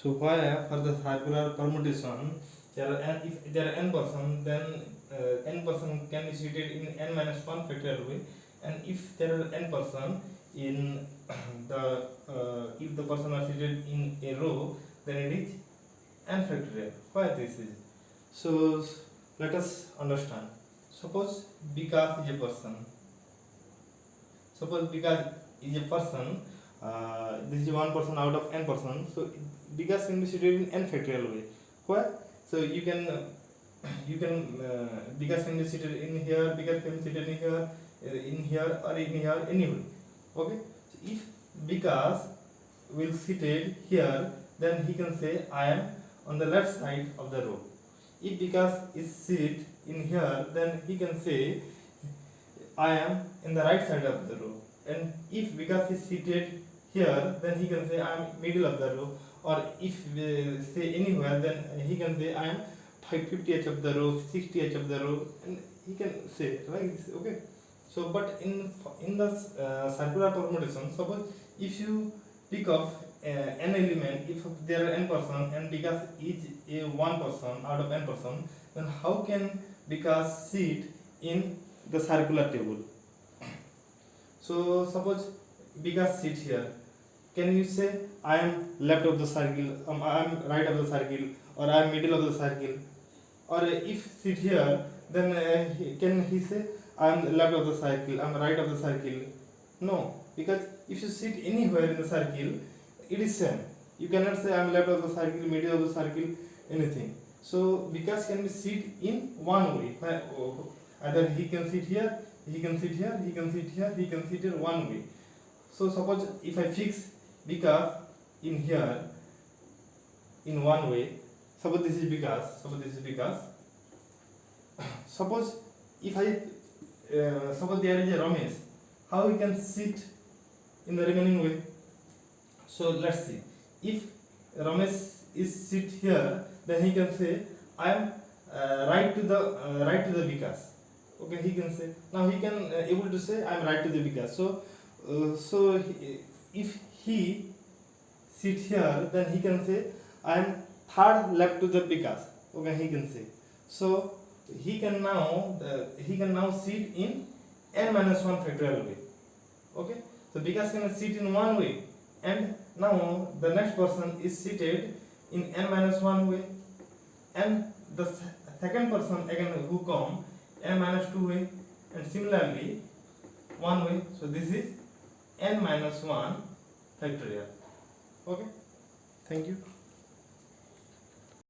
So why for the circular permutation if there are n person, then n person can be seated in n minus 1 factorial way, and if there are n person in the if the person are seated in a row, then it is n factorial. Why this is? So let us understand. Suppose because is a person. Suppose because is a person. This is one person out of n person. So because can be situated in n factorial way. Why? So you can because can be situated in here, because can be situated in here or in here anyway. Okay. So if because will seated here, then he can say I am on the left side of the row. If because is sit in here, then he can say I am in the right side of the row. And if because is seated here, then he can say I am middle of the row. Or if say anywhere, then he can say I am 50th of the row, 60th of the row, and he can say like this. Okay. So but in the circular permutation, suppose if you pick of n element, if there are n person and because each a one person out of n person, then how can because sit in the circular table? So suppose because sit here, can you say I am left of the circle, I am right of the circle, or I am middle of the circle? Or if sit here, then can he say I am left of the circle, I am right of the circle? No, because if you sit anywhere in the circle, it is same. You cannot say I am left of the circle, middle of the circle, anything. So because can be sit in one way. Either he can sit here, he can sit here, he can sit here, he can sit here one way. So suppose if I fix because in here in one way, suppose this is because, suppose if I suppose there is a Ramesh, how he can sit in the remaining way? So let's see. If Ramesh is sit here, then he can say I am right to the because. Okay, he can say, now he can able to say I am right to the because. So if he sit here, then he can say I am third left to the because. Okay, he can say. So he can now sit in n minus 1 factorial way. Okay, so because can sit in one way, and now the next person is seated in n minus 1 way, and the second person again who come n minus 2 way, and similarly one way. So this is n minus 1 factorial. Okay, thank you.